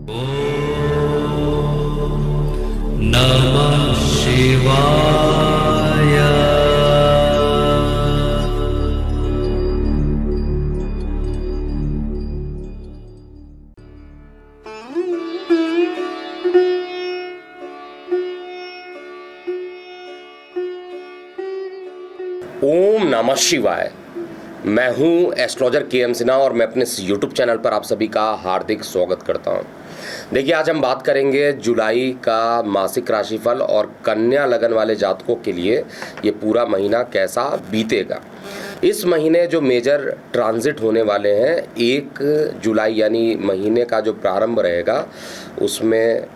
नमः शिवाय। ओम नमः शिवाय। मैं हूं एस्ट्रोलॉजर के.एम. सिन्हा और मैं अपने इस यूट्यूब चैनल पर आप सभी का हार्दिक स्वागत करता हूं। देखिए, आज हम बात करेंगे जुलाई का मासिक राशिफल और कन्या लगन वाले जातकों के लिए ये पूरा महीना कैसा बीतेगा। इस महीने जो मेजर ट्रांजिट होने वाले हैं, 1 जुलाई यानी महीने का जो प्रारंभ रहेगा उसमें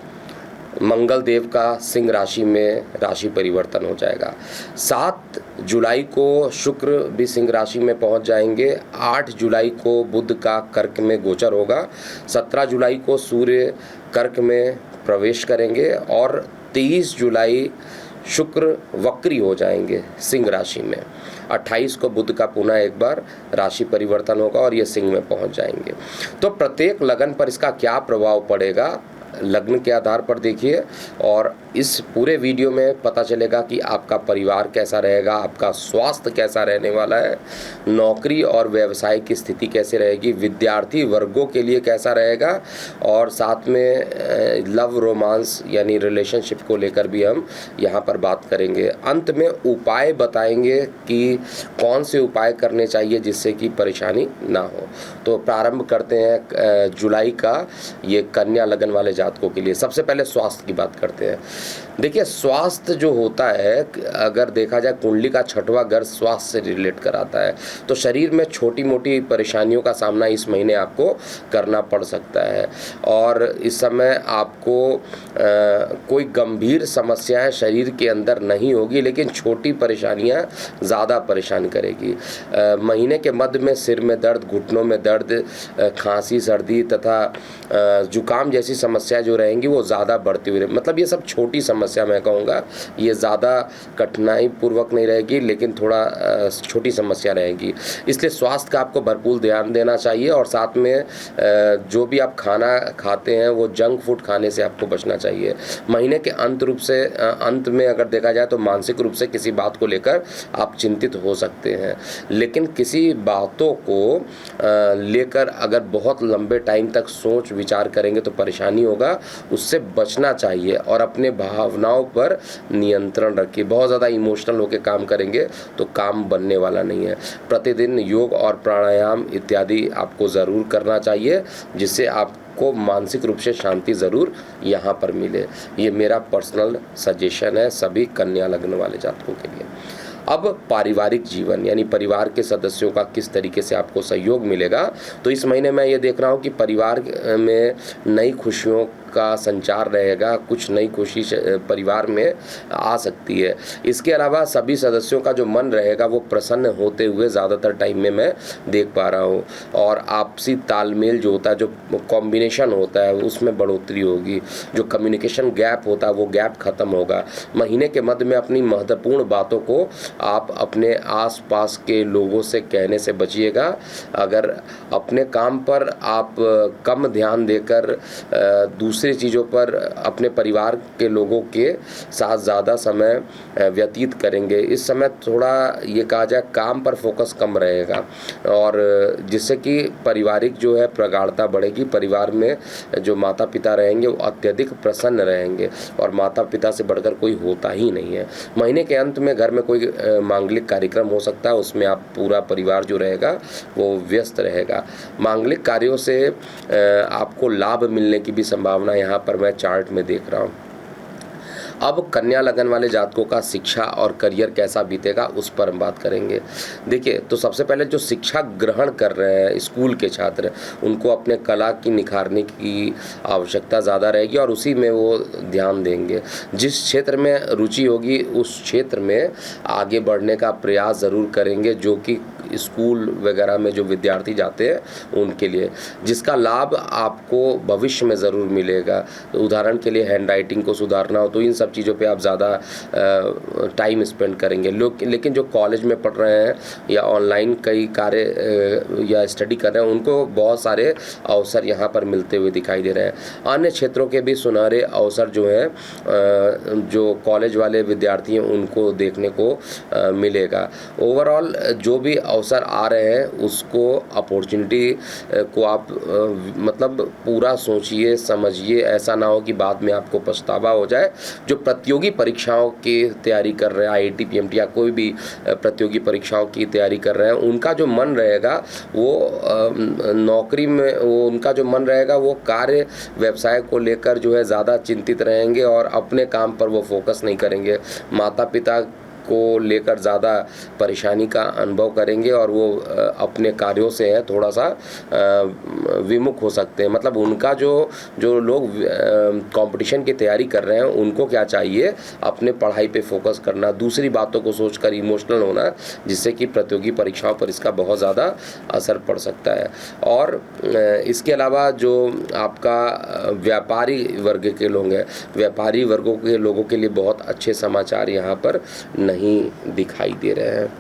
मंगल देव का सिंह राशि में राशि परिवर्तन हो जाएगा। 7 जुलाई को शुक्र भी सिंह राशि में पहुंच जाएंगे। 8 जुलाई को बुध का कर्क में गोचर होगा। 17 जुलाई को सूर्य कर्क में प्रवेश करेंगे और 23 जुलाई शुक्र वक्री हो जाएंगे सिंह राशि में। 28 को बुध का पुनः एक बार राशि परिवर्तन होगा और ये सिंह में पहुंच जाएंगे। तो प्रत्येक लगन पर इसका क्या प्रभाव पड़ेगा, लग्न के आधार पर देखिए और इस पूरे वीडियो में पता चलेगा कि आपका परिवार कैसा रहेगा, आपका स्वास्थ्य कैसा रहने वाला है, नौकरी और व्यवसाय की स्थिति कैसे रहेगी, विद्यार्थी वर्गों के लिए कैसा रहेगा और साथ में लव रोमांस यानी रिलेशनशिप को लेकर भी हम यहाँ पर बात करेंगे। अंत में उपाय बताएंगे कि कौन से उपाय करने चाहिए जिससे कि परेशानी ना हो। तो प्रारंभ करते हैं जुलाई का ये कन्या लगन वाले जातकों के लिए। सबसे पहले स्वास्थ्य की बात करते हैं। देखिए, स्वास्थ्य जो होता है, अगर देखा जाए कुंडली का 6वां घर स्वास्थ्य से रिलेट कराता है, तो शरीर में छोटी मोटी परेशानियों का सामना इस महीने आपको करना पड़ सकता है और इस समय आपको कोई गंभीर समस्याएं शरीर के अंदर नहीं होगी, लेकिन छोटी परेशानियां ज़्यादा परेशान करेगी। महीने के मध्य में सिर में दर्द, घुटनों में दर्द, खांसी, सर्दी तथा जुकाम जैसी समस्याएं जो रहेंगी वो ज़्यादा बढ़ती हुई, मतलब ये सब छोटी समस्या मैं कहूँगा, ये ज़्यादा कठिनाई पूर्वक नहीं रहेगी, लेकिन थोड़ा छोटी समस्या रहेगी। इसलिए स्वास्थ्य का आपको भरपूर ध्यान देना चाहिए और साथ में जो भी आप खाना खाते हैं वो जंक फूड खाने से आपको बचना चाहिए। महीने के अंत में अगर देखा जाए तो मानसिक रूप से किसी बात को लेकर आप चिंतित हो सकते हैं, लेकिन किसी बातों को लेकर अगर बहुत लंबे टाइम तक सोच विचार करेंगे तो परेशानी होगा, उससे बचना चाहिए और अपने भावनाओं पर नियंत्रण रखिए। बहुत ज़्यादा इमोशनल होकर काम करेंगे तो काम बनने वाला नहीं है। प्रतिदिन योग और प्राणायाम इत्यादि आपको ज़रूर करना चाहिए, जिससे आपको मानसिक रूप से शांति ज़रूर यहाँ पर मिले। ये मेरा पर्सनल सजेशन है सभी कन्या लग्न वाले जातकों के लिए। अब पारिवारिक जीवन यानी परिवार के सदस्यों का किस तरीके से आपको सहयोग मिलेगा, तो इस महीने मैं ये देख रहा हूँ कि परिवार में नई खुशियों का संचार रहेगा, कुछ नई खुशी परिवार में आ सकती है। इसके अलावा सभी सदस्यों का जो मन रहेगा वो प्रसन्न होते हुए ज़्यादातर टाइम में मैं देख पा रहा हूँ और आपसी तालमेल जो होता है, जो कॉम्बिनेशन होता है, उसमें बढ़ोतरी होगी। जो कम्युनिकेशन गैप होता है वो गैप खत्म होगा। महीने के मध्य में अपनी महत्वपूर्ण बातों को आप अपने आसपास के लोगों से कहने से बचिएगा। अगर अपने काम पर आप कम ध्यान देकर दूसरी चीज़ों पर अपने परिवार के लोगों के साथ ज़्यादा समय व्यतीत करेंगे, इस समय थोड़ा ये कहा जाए काम पर फोकस कम रहेगा और जिससे कि पारिवारिक जो है प्रगाढ़ता बढ़ेगी। परिवार में जो माता पिता रहेंगे वो अत्यधिक प्रसन्न रहेंगे और माता पिता से बढ़कर कोई होता ही नहीं है। महीने के अंत में घर में कोई मांगलिक कार्यक्रम हो सकता है, उसमें आप पूरा परिवार जो रहेगा वो व्यस्त रहेगा। मांगलिक कार्यों से आपको लाभ मिलने की भी संभावना यहाँ पर मैं चार्ट में देख रहा हूँ। अब कन्या लगन वाले जातकों का शिक्षा और करियर कैसा बीतेगा उस पर हम बात करेंगे। देखिए, तो सबसे पहले जो शिक्षा ग्रहण कर रहे हैं स्कूल के छात्र, उनको अपने कला की निखारने की आवश्यकता ज़्यादा रहेगी और उसी में वो ध्यान देंगे। जिस क्षेत्र में रुचि होगी उस क्षेत्र में आगे बढ़ने का प्रयास ज़रूर करेंगे, जो कि स्कूल वगैरह में जो विद्यार्थी जाते हैं उनके लिए, जिसका लाभ आपको भविष्य में ज़रूर मिलेगा। तो उदाहरण के लिए हैंड राइटिंग को सुधारना हो तो इन सब चीज़ों पे आप ज़्यादा टाइम स्पेंड करेंगे। लोग लेकिन जो कॉलेज में पढ़ रहे हैं या ऑनलाइन कई कार्य या स्टडी कर रहे हैं, उनको बहुत सारे अवसर यहाँ पर मिलते हुए दिखाई दे रहे हैं। अन्य क्षेत्रों के भी सुनहरे अवसर जो हैं जो कॉलेज वाले विद्यार्थी हैं उनको देखने को मिलेगा। ओवरऑल जो भी अवसर आ रहे हैं उसको अपॉर्चुनिटी को आप मतलब पूरा सोचिए, समझिए, ऐसा ना हो कि बाद में आपको पछतावा हो जाए। जो प्रतियोगी परीक्षाओं की तैयारी कर रहे हैं, IIT PMT या कोई भी प्रतियोगी परीक्षाओं की तैयारी कर रहे हैं, उनका जो मन रहेगा वो नौकरी में, वो उनका जो मन रहेगा वो कार्य व्यवसाय को लेकर जो है ज़्यादा चिंतित रहेंगे और अपने काम पर वो फोकस नहीं करेंगे। माता पिता को लेकर ज़्यादा परेशानी का अनुभव करेंगे और वो अपने कार्यों से है थोड़ा सा विमुख हो सकते हैं। मतलब उनका जो लोग कंपटीशन की तैयारी कर रहे हैं उनको क्या चाहिए, अपने पढ़ाई पे फोकस करना, दूसरी बातों को सोचकर इमोशनल होना, जिससे कि प्रतियोगी परीक्षाओं पर इसका बहुत ज़्यादा असर पड़ सकता है। और इसके अलावा जो आपका व्यापारी वर्ग के लोग हैं, व्यापारी वर्गों के लोगों के लिए बहुत अच्छे समाचार यहाँ पर नहीं दिखाई दे रहे हैं।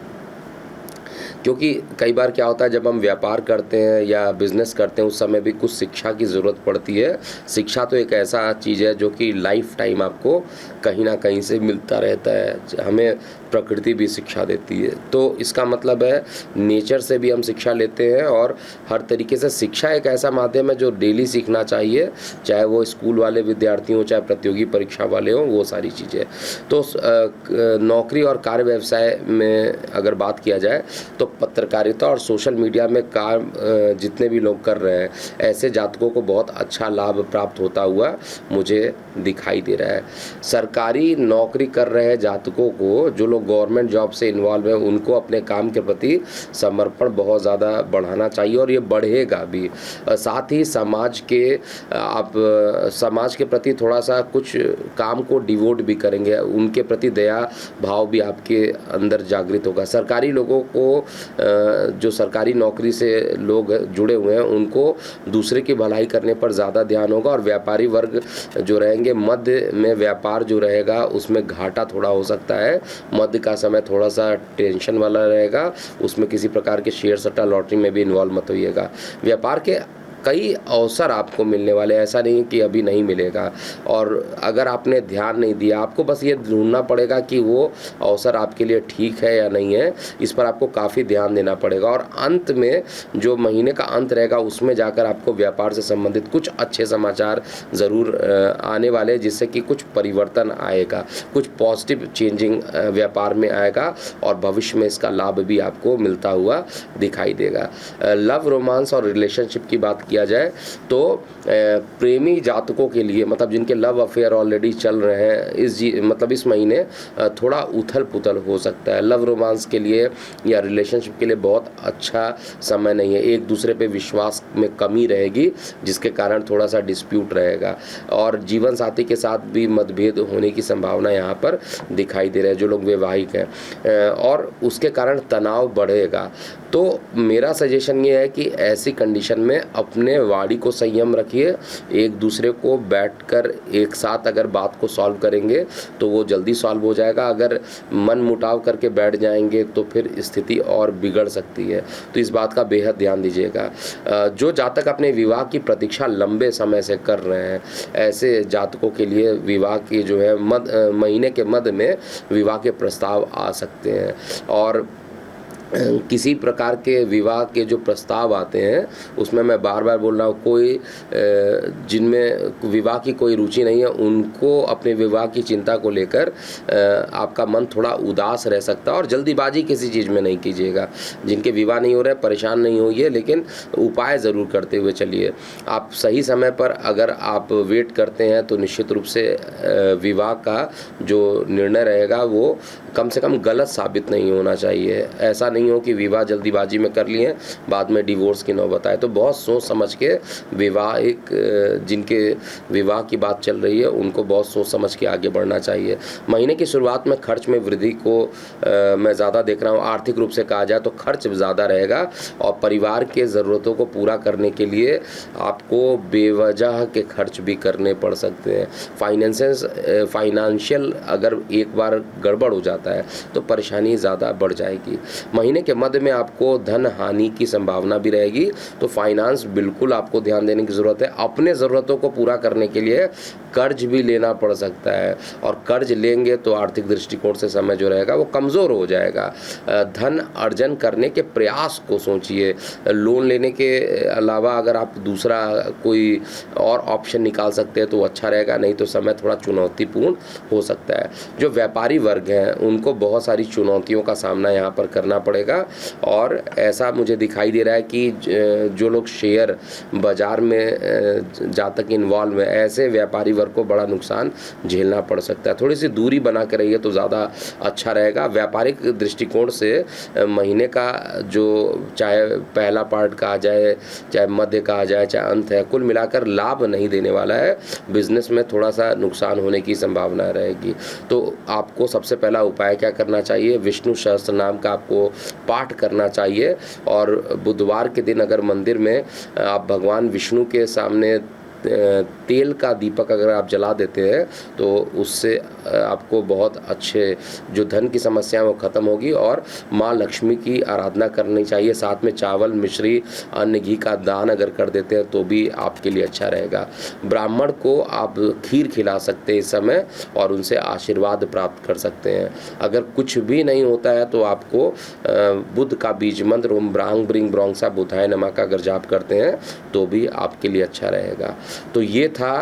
क्योंकि कई बार क्या होता है, जब हम व्यापार करते हैं या बिज़नेस करते हैं उस समय भी कुछ शिक्षा की ज़रूरत पड़ती है। शिक्षा तो एक ऐसा चीज़ है जो कि लाइफ टाइम आपको कहीं ना कहीं से मिलता रहता है। हमें प्रकृति भी शिक्षा देती है, तो इसका मतलब है नेचर से भी हम शिक्षा लेते हैं और हर तरीके से शिक्षा एक ऐसा माध्यम है जो डेली सीखना चाहिए, चाहे वो स्कूल वाले विद्यार्थी हों, चाहे प्रतियोगी परीक्षा वाले हों, वो सारी चीज़ें। तो नौकरी और कार्य व्यवसाय में अगर बात किया जाए तो पत्रकारिता और सोशल मीडिया में काम जितने भी लोग कर रहे हैं, ऐसे जातकों को बहुत अच्छा लाभ प्राप्त होता हुआ मुझे दिखाई दे रहा है। सरकारी नौकरी कर रहे जातकों को, जो लोग गवर्नमेंट जॉब से इन्वॉल्व हैं, उनको अपने काम के प्रति समर्पण बहुत ज़्यादा बढ़ाना चाहिए और ये बढ़ेगा भी। साथ ही समाज के प्रति थोड़ा सा कुछ काम को डिवोट भी करेंगे, उनके प्रति दया भाव भी आपके अंदर जागृत होगा। सरकारी लोगों को, जो सरकारी नौकरी से लोग जुड़े हुए हैं, उनको दूसरे की भलाई करने पर ज़्यादा ध्यान होगा। और व्यापारी वर्ग जो रहेंगे, मध्य में व्यापार जो रहेगा उसमें घाटा थोड़ा हो सकता है। मध्य का समय थोड़ा सा टेंशन वाला रहेगा, उसमें किसी प्रकार के शेयर सट्टा लॉटरी में भी इन्वॉल्व मत होइएगा। व्यापार के कई अवसर आपको मिलने वाले, ऐसा नहीं कि अभी नहीं मिलेगा। और अगर आपने ध्यान नहीं दिया, आपको बस ये ढूंढना पड़ेगा कि वो अवसर आपके लिए ठीक है या नहीं है, इस पर आपको काफ़ी ध्यान देना पड़ेगा। और अंत में जो महीने का अंत रहेगा उसमें जाकर आपको व्यापार से संबंधित कुछ अच्छे समाचार ज़रूर आने वाले, जिससे कि कुछ परिवर्तन आएगा, कुछ पॉजिटिव चेंजिंग व्यापार में आएगा और भविष्य में इसका लाभ भी आपको मिलता हुआ दिखाई देगा। लव, रोमांस और रिलेशनशिप की बात किया जाए तो प्रेमी जातकों के लिए, मतलब जिनके लव अफेयर ऑलरेडी चल रहे हैं, मतलब इस महीने थोड़ा उथल पुथल हो सकता है। लव रोमांस के लिए या रिलेशनशिप के लिए बहुत अच्छा समय नहीं है। एक दूसरे पे विश्वास में कमी रहेगी, जिसके कारण थोड़ा सा डिस्प्यूट रहेगा और जीवन साथी के साथ भी मतभेद होने की संभावना यहाँ पर दिखाई दे रहा है, जो लोग वैवाहिक हैं, और उसके कारण तनाव बढ़ेगा। तो मेरा सजेशन ये है कि ऐसी कंडीशन में अपने वाणी को संयम रखिए। एक दूसरे को बैठकर एक साथ अगर बात को सॉल्व करेंगे तो वो जल्दी सॉल्व हो जाएगा। अगर मन मुटाव करके बैठ जाएंगे तो फिर स्थिति और बिगड़ सकती है, तो इस बात का बेहद ध्यान दीजिएगा। जो जातक अपने विवाह की प्रतीक्षा लंबे समय से कर रहे हैं, ऐसे जातकों के लिए विवाह की जो है महीने के मध्य में विवाह के प्रस्ताव आ सकते हैं। और किसी प्रकार के विवाह के जो प्रस्ताव आते हैं उसमें मैं बार बार बोल रहा हूँ, कोई जिनमें विवाह की कोई रुचि नहीं है उनको अपने विवाह की चिंता को लेकर आपका मन थोड़ा उदास रह सकता है। और जल्दीबाजी किसी चीज़ में नहीं कीजिएगा। जिनके विवाह नहीं हो रहे परेशान नहीं होइए, लेकिन उपाय ज़रूर करते हुए चलिए। आप सही समय पर अगर आप वेट करते हैं तो निश्चित रूप से विवाह का जो निर्णय रहेगा वो कम से कम गलत साबित नहीं होना चाहिए। ऐसा नहीं नहीं हो कि विवाह जल्दीबाजी में कर लिए, बाद में डिवोर्स की नौबत आए। तो बहुत सोच समझ के जिनके विवाह की बात चल रही है उनको बहुत सोच समझ के आगे बढ़ना चाहिए। महीने की शुरुआत में खर्च में वृद्धि को मैं ज़्यादा देख रहा हूँ। आर्थिक रूप से कहा जाए तो खर्च ज़्यादा रहेगा और परिवार के ज़रूरतों को पूरा करने के लिए आपको बेवजह के खर्च भी करने पड़ सकते हैं। फाइनेंशियल अगर एक बार गड़बड़ हो जाता है तो परेशानी ज़्यादा बढ़ जाएगी। महीने के मध्य में आपको धन हानि की संभावना भी रहेगी, तो फाइनेंस बिल्कुल आपको ध्यान देने की ज़रूरत है। अपने ज़रूरतों को पूरा करने के लिए कर्ज भी लेना पड़ सकता है और कर्ज लेंगे तो आर्थिक दृष्टिकोण से समय जो रहेगा वो कमज़ोर हो जाएगा। धन अर्जन करने के प्रयास को सोचिए। लोन लेने के अलावा अगर आप दूसरा कोई और ऑप्शन निकाल सकते हैं तो अच्छा रहेगा, नहीं तो समय थोड़ा चुनौतीपूर्ण हो सकता है। जो व्यापारी वर्ग हैं उनको बहुत सारी चुनौतियों का सामना यहाँ पर करना पड़ेगा और ऐसा मुझे दिखाई दे रहा है कि जो लोग शेयर बाज़ार में जहाँ तक इन्वॉल्व है, ऐसे व्यापारी वर्ग को बड़ा नुकसान झेलना पड़ सकता है। थोड़ी सी दूरी बना कर रहिए तो ज़्यादा अच्छा रहेगा। व्यापारिक दृष्टिकोण से महीने का जो चाहे पहला पार्ट कहा जाए, चाहे मध्य कहा जाए, चाहे अंत है, कुल मिलाकर लाभ नहीं देने वाला है। बिजनेस में थोड़ा सा नुकसान होने की संभावना रहेगी। तो आपको सबसे पहला उपाय क्या करना चाहिए? विष्णु सहस्त्र नाम का आपको पाठ करना चाहिए और बुधवार के दिन अगर मंदिर में आप भगवान विष्णु के सामने तेल का दीपक अगर आप जला देते हैं तो उससे आपको बहुत अच्छे जो धन की समस्या है वो ख़त्म होगी और माँ लक्ष्मी की आराधना करनी चाहिए। साथ में चावल, मिश्री, अन्न, घी का दान अगर कर देते हैं तो भी आपके लिए अच्छा रहेगा। ब्राह्मण को आप खीर खिला सकते हैं इस समय और उनसे आशीर्वाद प्राप्त कर सकते हैं। अगर कुछ भी नहीं होता है तो आपको बुध का बीज मंत्र ओम ब्रांग ब्रिंग ब्रोंगसा बुधाय नमः का अगर जाप करते हैं तो भी आपके लिए अच्छा रहेगा। तो ये था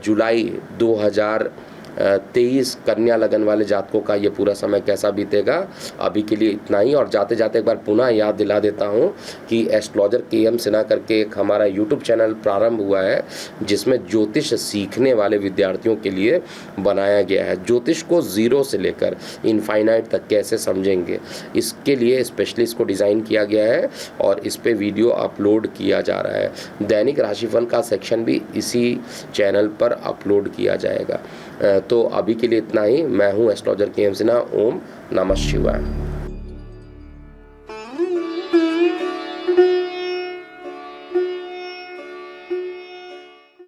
जुलाई 2023 कन्या लगन वाले जातकों का ये पूरा समय कैसा बीतेगा। अभी के लिए इतना ही और जाते जाते एक बार पुनः याद दिला देता हूँ कि एस्ट्रोलॉजर KM सिन्हा करके एक हमारा YouTube चैनल प्रारंभ हुआ है जिसमें ज्योतिष सीखने वाले विद्यार्थियों के लिए बनाया गया है। ज्योतिष को ज़ीरो से लेकर इनफाइनाइट तक कैसे समझेंगे, इसके लिए स्पेशली इसको डिज़ाइन किया गया है और इस पर वीडियो अपलोड किया जा रहा है। दैनिक राशिफल का सेक्शन भी इसी चैनल पर अपलोड किया जाएगा। तो अभी के लिए इतना ही। मैं हूँ एस्ट्रोलॉजर KM सिन्हा। ओम नमः शिवाय।